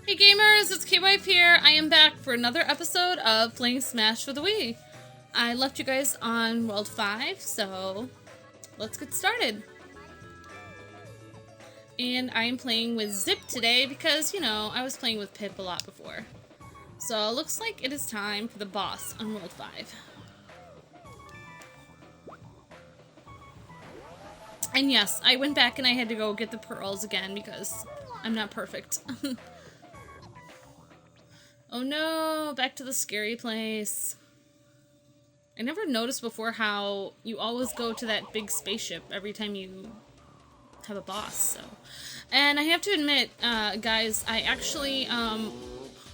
Hey gamers, it's K-Wife here. I am back for another episode of FlingSmash for the Wii. I left you guys on World 5, so let's get started. And I am playing with Zip today because, you know, I was playing with Pip a lot before. So it looks like it is time for the boss on World 5. And yes, I went back and I had to go get the pearls again because I'm not perfect. Oh no, back to the scary place. I never noticed before how you always go to that big spaceship every time you have a boss, so. And I have to admit, guys, I actually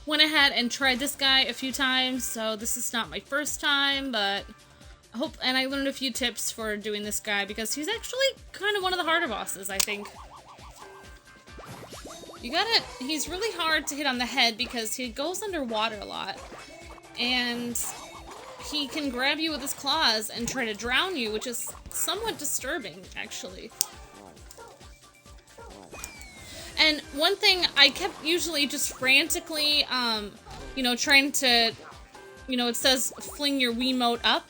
went ahead and tried this guy a few times, so this is not my first time, but I learned a few tips for doing this guy because he's actually kind of one of the harder bosses, I think. He's really hard to hit on the head because he goes underwater a lot. And he can grab you with his claws and try to drown you, which is somewhat disturbing, actually. And one thing, I kept usually just frantically, you know, trying to, you know, it says fling your Wiimote up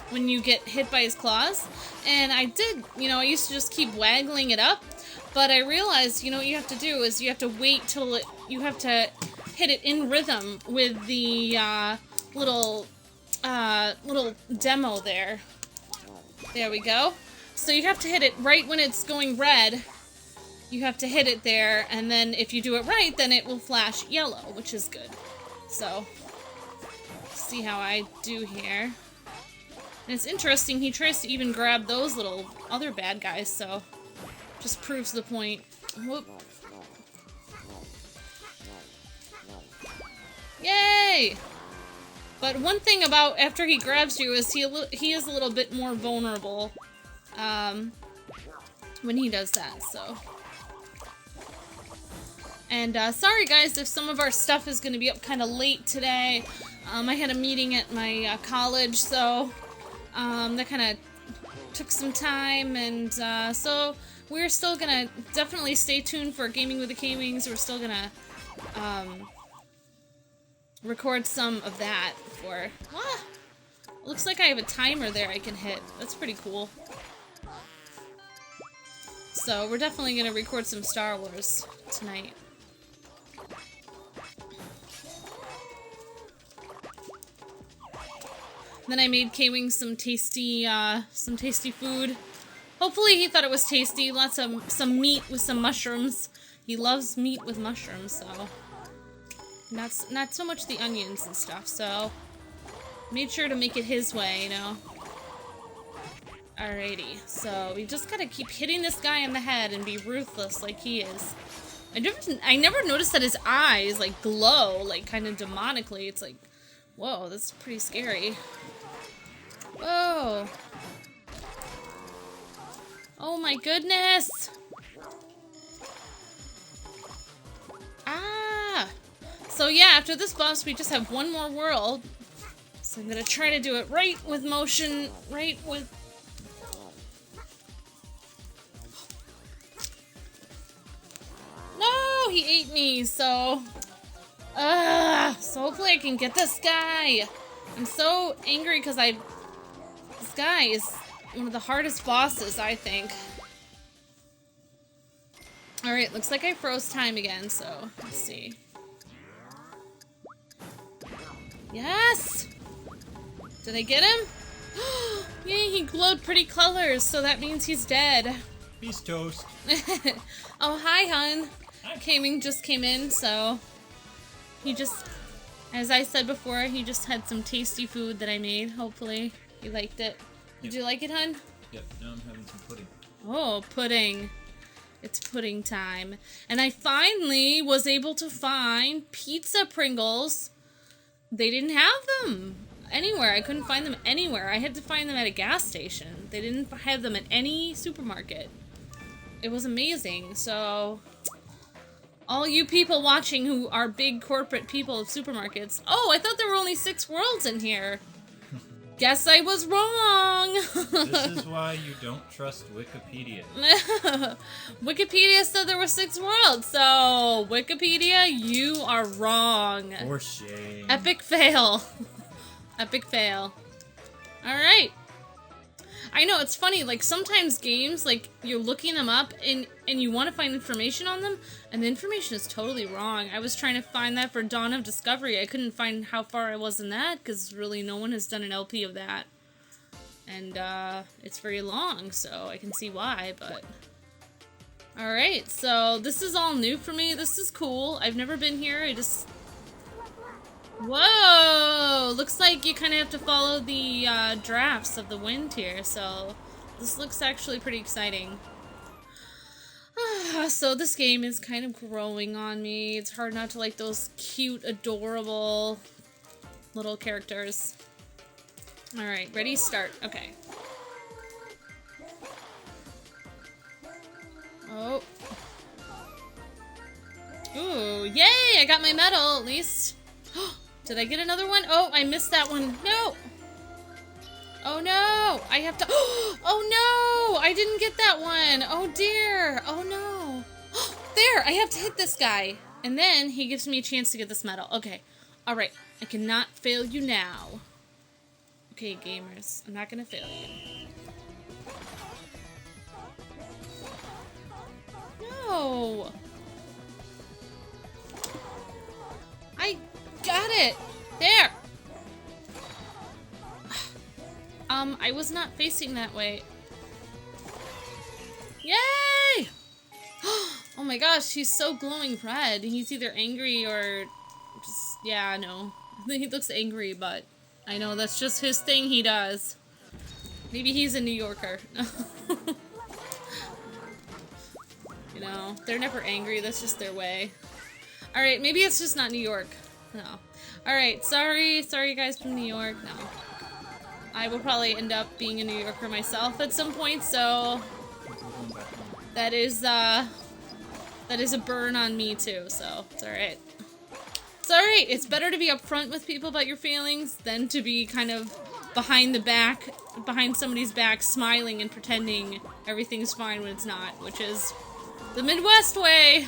when you get hit by his claws. And I did, you know, I used to just keep waggling it up. But I realized, you know, what you have to do is you have to wait till you have to hit it in rhythm with the little demo there. There we go. So you have to hit it right when it's going red. You have to hit it there, and then if you do it right, then it will flash yellow, which is good. So, see how I do here. And it's interesting, he tries to even grab those little other bad guys, so just proves the point. Whoop. Yay! But one thing about after he grabs you is he is a little bit more vulnerable when he does that, so. And sorry guys if some of our stuff is going to be up kind of late today. I had a meeting at my college, so that kind of took some time, and so we're still gonna definitely stay tuned for Gaming with the K-Wings. We're still gonna record some of that for. Looks like I have a timer there I can hit. That's pretty cool. So we're definitely gonna record some Star Wars tonight. Then I made K-Wings some tasty food. Hopefully he thought it was tasty. Lots of some meat with some mushrooms. He loves meat with mushrooms, so not so much the onions and stuff. So made sure to make it his way, you know. Alrighty, so we just gotta keep hitting this guy in the head and be ruthless like he is. I never noticed that his eyes like glow, like kind of demonically. It's like, whoa, that's pretty scary. Whoa. Oh my goodness! Ah! So yeah, after this boss, we just have one more world. So I'm gonna try to do it right with motion, right with... No! He ate me, so... so hopefully I can get this guy. I'm so angry because this guy is one of the hardest bosses, I think. Alright, looks like I froze time again, so let's see. Yes! Did I get him? Yay, he glowed pretty colors, so that means he's dead. He's toast. Oh, hi, hun. Hi. Kaming just came in, so he just, as I said before, he just had some tasty food that I made. Hopefully he liked it. Did you like it, hun? Yep, now I'm having some pudding. Oh, pudding. It's pudding time. And I finally was able to find pizza Pringles. They didn't have them anywhere. I couldn't find them anywhere. I had to find them at a gas station. They didn't have them at any supermarket. It was amazing. So, all you people watching who are big corporate people of supermarkets. Oh, I thought there were only 6 worlds in here. Guess I was wrong. This is why you don't trust Wikipedia. Wikipedia said there were 6 worlds, so Wikipedia, you are wrong. For shame. Epic fail. Epic fail. Alright. I know, it's funny, like, sometimes games, like, you're looking them up, and you want to find information on them, and the information is totally wrong. I was trying to find that for Dawn of Discovery. I couldn't find how far I was in that, because really no one has done an LP of that. And, it's very long, so I can see why, but... Alright, so this is all new for me. This is cool. I've never been here. I just... Whoa! Looks like you kind of have to follow the drafts of the wind here, so this looks actually pretty exciting. So this game is kind of growing on me. It's hard not to like those cute, adorable little characters. Alright, ready, start. Okay. Oh. Ooh, yay! I got my medal, at least. Did I get another one? Oh, I missed that one. No! Oh no! I have to- Oh no! I didn't get that one! Oh dear! Oh no! There! I have to hit this guy! And then he gives me a chance to get this medal. Okay. Alright. I cannot fail you now. Okay, gamers. I'm not gonna fail you. No! I got it! There! I was not facing that way. Yay! Oh my gosh, he's so glowing red. He's either angry or just, yeah, no. He looks angry, but I know that's just his thing he does. Maybe he's a New Yorker. You know, they're never angry, that's just their way. Alright, maybe it's just not New York. No. Alright, sorry you guys from New York. No. I will probably end up being a New Yorker myself at some point, so that is a burn on me too, so it's alright. It's alright, it's better to be upfront with people about your feelings than to be kind of behind somebody's back, smiling and pretending everything's fine when it's not, which is the Midwest way.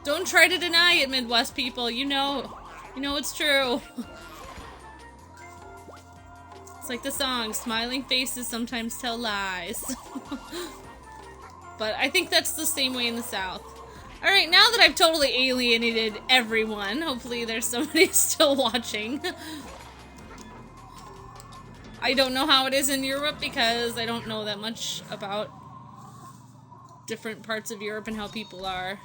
Don't try to deny it, Midwest people. You know it's true. It's like the song, smiling faces sometimes tell lies. But I think that's the same way in the South. Alright, now that I've totally alienated everyone, hopefully there's somebody still watching. I don't know how it is in Europe because I don't know that much about different parts of Europe and how people are.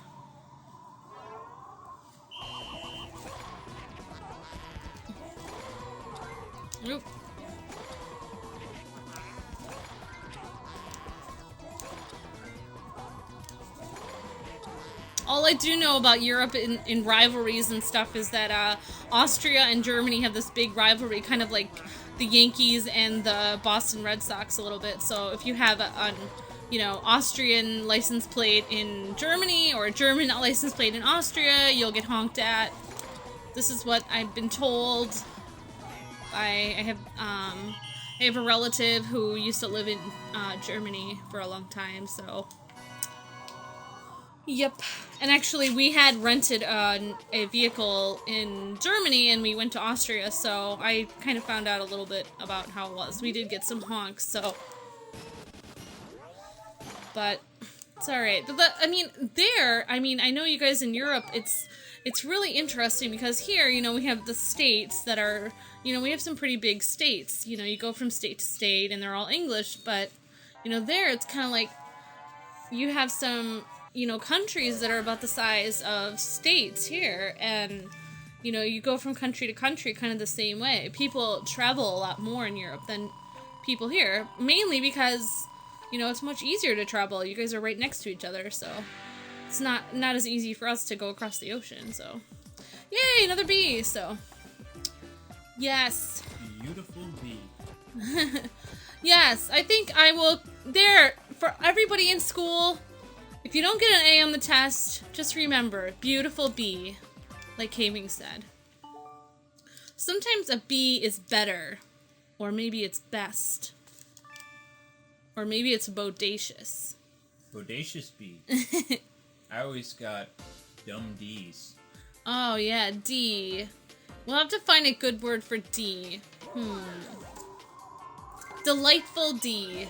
Oop. All I do know about Europe in rivalries and stuff is that Austria and Germany have this big rivalry, kind of like the Yankees and the Boston Red Sox a little bit. So if you have an Austrian license plate in Germany or a German license plate in Austria, you'll get honked at. This is what I've been told. I have a relative who used to live in Germany for a long time, so yep. And actually, we had rented a vehicle in Germany, and we went to Austria, so I kind of found out a little bit about how it was. We did get some honks, so... But it's alright. I know you guys in Europe, it's really interesting because here, we have the states that are, we have some pretty big states. You go from state to state, and they're all English, but, there it's kind of like you have some... countries that are about the size of states here, and, you go from country to country kind of the same way. People travel a lot more in Europe than people here, mainly because, it's much easier to travel. You guys are right next to each other, so it's not as easy for us to go across the ocean, so. Yay, another bee, so. Yes. Beautiful bee. Yes, I think I will, for everybody in school, if you don't get an A on the test, just remember, beautiful bee, like Caving said. Sometimes a B is better Or maybe it's best. Or maybe it's bodacious. Bodacious B. I always got dumb D's. Oh, yeah, D. We'll have to find a good word for D. Delightful D.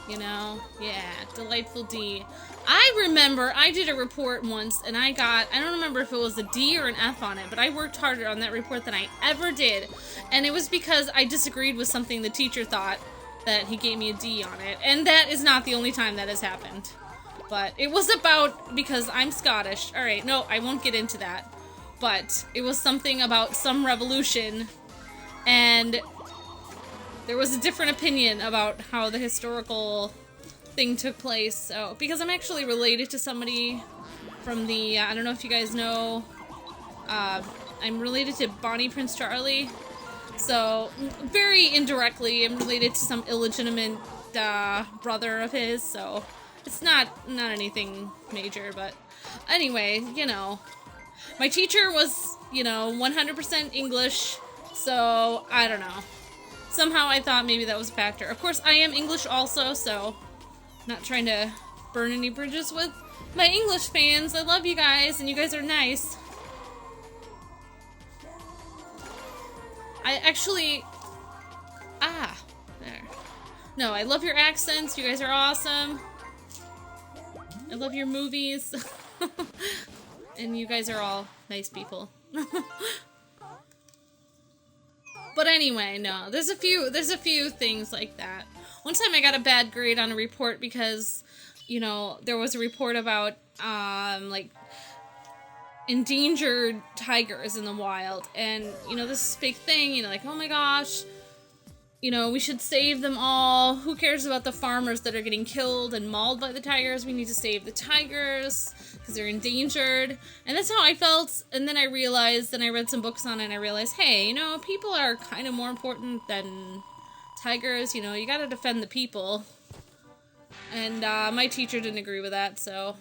You know? Yeah, delightful D. I remember I did a report once and I don't remember if it was a D or an F on it, but I worked harder on that report than I ever did. And it was because I disagreed with something the teacher thought that he gave me a D on it. And that is not the only time that has happened. But it was because I'm Scottish. Alright, no, I won't get into that. But it was something about some revolution, and there was a different opinion about how the historical thing took place. So, because I'm actually related to somebody from the, I don't know if you guys know, I'm related to Bonnie Prince Charlie. So, very indirectly, I'm related to some illegitimate brother of his, so it's not anything major, but anyway, you know, my teacher was, 100% English, so I don't know. Somehow I thought maybe that was a factor. Of course, I am English also, so not trying to burn any bridges with my English fans. I love you guys, and you guys are nice. I actually... there. No, I love your accents. You guys are awesome. I love your movies. And you guys are all nice people. But anyway, no. There's a few things like that. One time I got a bad grade on a report because, there was a report about, like, endangered tigers in the wild. And, this is a big thing, like, oh my gosh, we should save them all. Who cares about the farmers that are getting killed and mauled by the tigers? We need to save the tigers because they're endangered. And that's how I felt. And then I realized, then I read some books on it, and I realized, hey, people are kind of more important than tigers. You gotta defend the people. And my teacher didn't agree with that, so,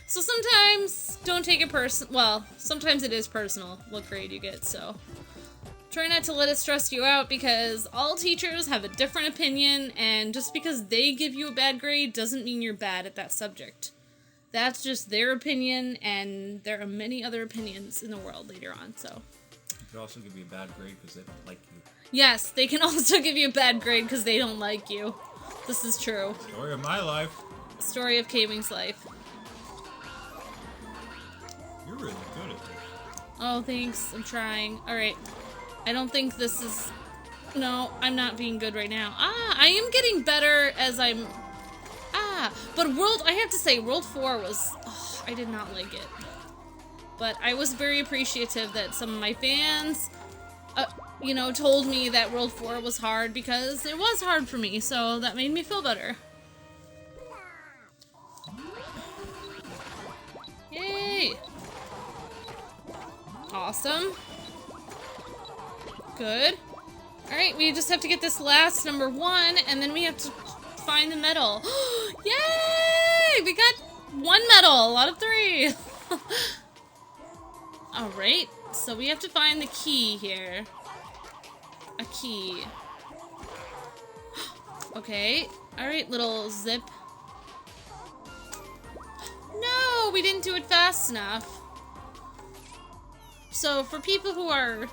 So sometimes, don't take it personal. Well, sometimes it is personal what grade you get, so try not to let it stress you out, because all teachers have a different opinion, and just because they give you a bad grade doesn't mean you're bad at that subject. That's just their opinion, and there are many other opinions in the world later on, so. They could also give you a bad grade because they don't like you. Yes, they can also give you a bad grade because they don't like you. This is true. Story of my life. Story of K-Wing's life. You're really good at this. Oh, thanks. I'm trying. Alright. I don't think this is... No, I'm not being good right now. I am getting better as I'm... But I have to say, World 4 was... Oh, I did not like it. But I was very appreciative that some of my fans, told me that World 4 was hard, because it was hard for me, so that made me feel better. Yay! Awesome. Good. Alright, we just have to get this last number 1, and then we have to find the medal. Yay! We got 1 medal out of 3. Alright, so we have to find the key here. A key. Okay. Alright, little zip. No, we didn't do it fast enough. So, for people who are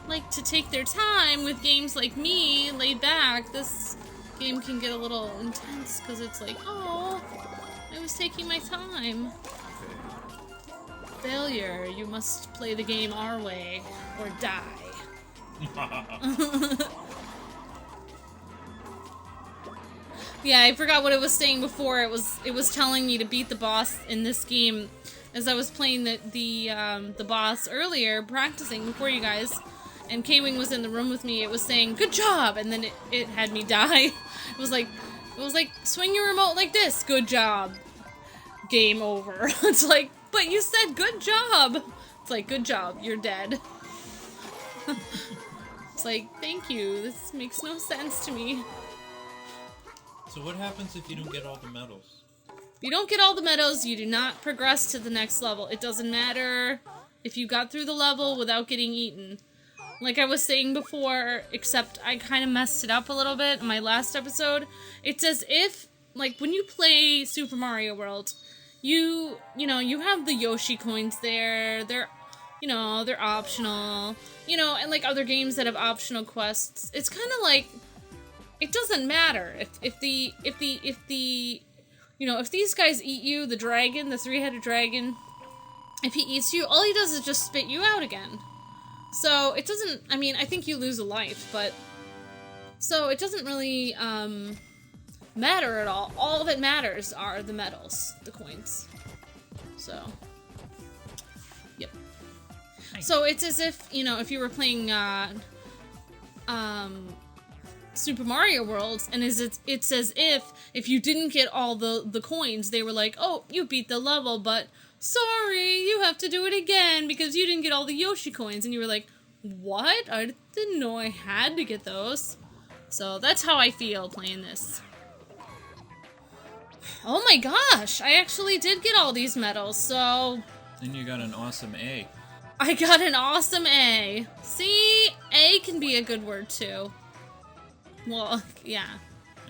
like to take their time with games like me, laid back, this game can get a little intense, because it's like, oh, I was taking my time. Failure, you must play the game our way, or die. Yeah, I forgot what it was saying before. It was telling me to beat the boss in this game as I was playing the boss earlier, practicing before you guys. And K-Wing was in the room with me. It was saying, good job! And then it had me die. It was like, swing your remote like this. Good job. Game over. It's like, but you said good job. It's like, good job. You're dead. It's like, thank you. This makes no sense to me. So what happens if you don't get all the medals? If you don't get all the medals, you do not progress to the next level. It doesn't matter if you got through the level without getting eaten. Like I was saying before, except I kind of messed it up a little bit in my last episode. It's as if, like, when you play Super Mario World, you have the Yoshi coins there. They're optional. And like other games that have optional quests, it's kind of like it doesn't matter if these guys eat you, the dragon, the three-headed dragon, if he eats you, all he does is just spit you out again. So it doesn't, I think you lose a life, but so it doesn't really matter at all. All that matters are the medals, the coins. So yep. Nice. So it's as if, if you were playing Super Mario World, and it's as if you didn't get all the coins, they were like, oh, you beat the level, but sorry, you have to do it again because you didn't get all the Yoshi coins. And you were like, what? I didn't know I had to get those. So that's how I feel playing this. Oh my gosh, I actually did get all these medals, so... And you got an awesome A. I got an awesome A. See, A can be a good word too. Well, yeah.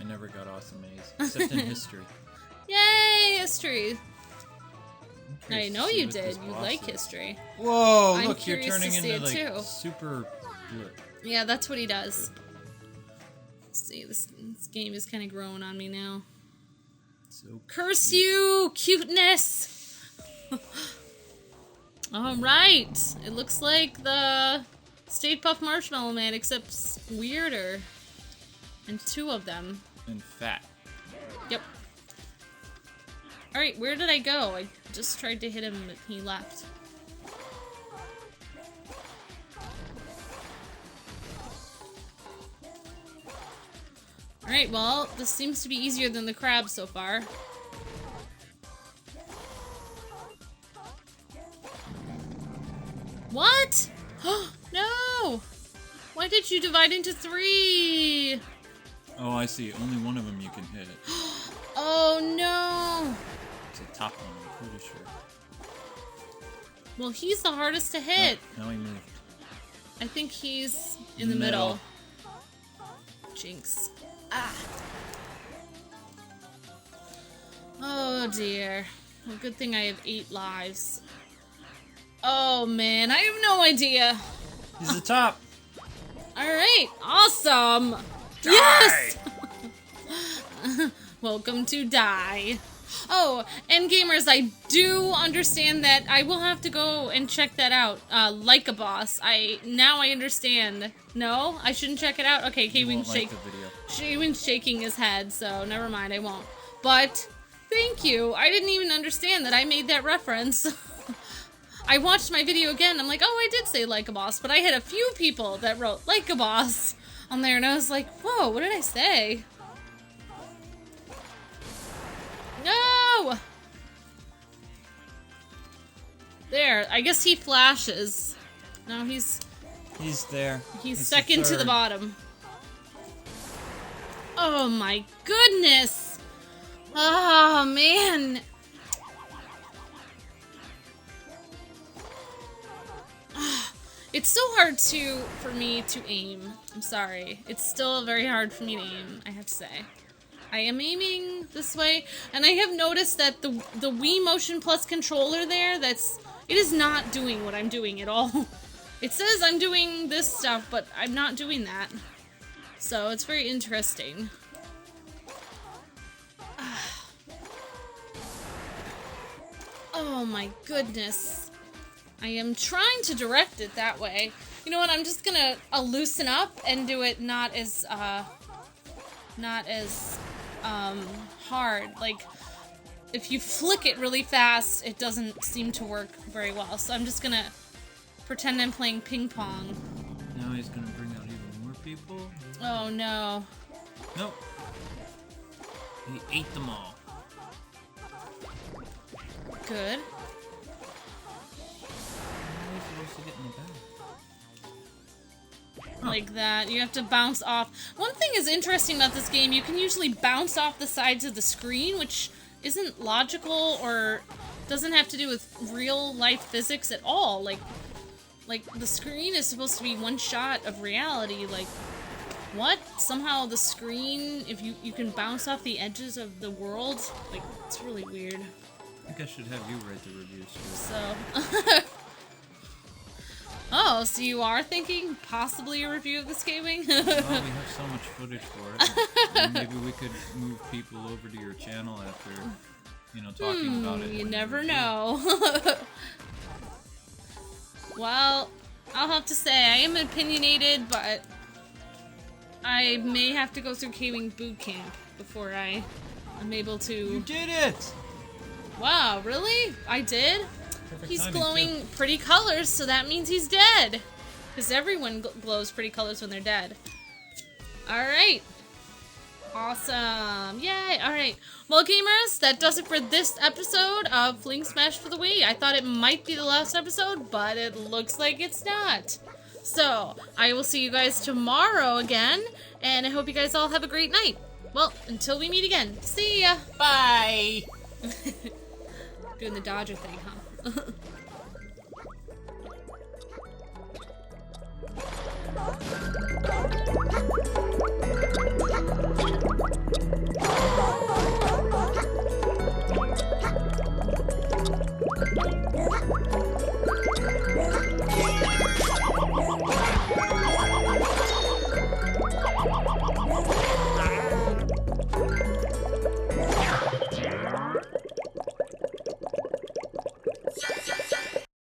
I never got awesome A's, except in history. Yay, history. I know you did. You like history. Whoa, I'm look, you're turning into, like, too. super... Yeah, that's what he does. Let's see, this game is kind of growing on me now. So curse you, cuteness! Alright, it looks like the Stay Puft Marshmallow Man, except weirder. And two of them. And fat. Yep. Alright, where did I go? I just tried to hit him, but he left. Alright, well, this seems to be easier than the crab so far. What? No! Why did you divide into 3? Oh, I see. Only one of them you can hit. Oh, no! It's a top one, I'm pretty sure. Well, he's the hardest to hit. No, now he moved. I think he's in the middle. Jinx. Ah. Oh, dear. Well, good thing I have 8 lives. Oh, man. I have no idea. He's the top. Alright. Awesome. Die. Yes! Welcome to Die. Oh, and gamers, I do understand that I will have to go and check that out. Like a Boss. Now I understand. No? I shouldn't check it out? Okay, Kaywen's shaking his head, so never mind, I won't. But, thank you. I didn't even understand that I made that reference. I watched my video again, I'm like, oh, I did say like a boss, but I had a few people that wrote like a boss on there, and I was like, whoa, what did I say? No! There, I guess he flashes. No, he's there. He's second to the bottom. Oh my goodness! Oh man! It's so hard for me to aim. I'm sorry. It's still very hard for me to aim, I have to say. I am aiming this way, and I have noticed that the Wii Motion Plus controller there, it is not doing what I'm doing at all. It says I'm doing this stuff, but I'm not doing that. So it's very interesting. Oh my goodness. I am trying to direct it that way. You know what, I'm just gonna loosen up and do it not as hard. Like, if you flick it really fast, it doesn't seem to work very well. So I'm just gonna pretend I'm playing ping pong. Now he's gonna bring out even more people. Oh no. Nope. He ate them all. Good. Like that. You have to bounce off. One thing is interesting about this game, you can usually bounce off the sides of the screen, which isn't logical or doesn't have to do with real life physics at all. Like the screen is supposed to be one shot of reality. Like, what? Somehow the screen, if you can bounce off the edges of the world, like, it's really weird. I think I should have you write the reviews. So, oh, so you are thinking possibly a review of this gaming? Well, we have so much footage for it. And maybe we could move people over to your channel after, you know, talking about it. You never know. Well, I'll have to say, I am opinionated, but I may have to go through gaming boot camp before I'm able to... You did it! Wow, really? I did? Perfect He's timing, glowing too. pretty colors, so that means he's dead. Because everyone glows pretty colors when they're dead. Alright. Awesome. Yay. Alright. Well, gamers, that does it for this episode of FlingSmash for the Wii. I thought it might be the last episode, but it looks like it's not. So, I will see you guys tomorrow again, and I hope you guys all have a great night. Well, until we meet again. See ya. Bye! Doing the Dodger thing, huh?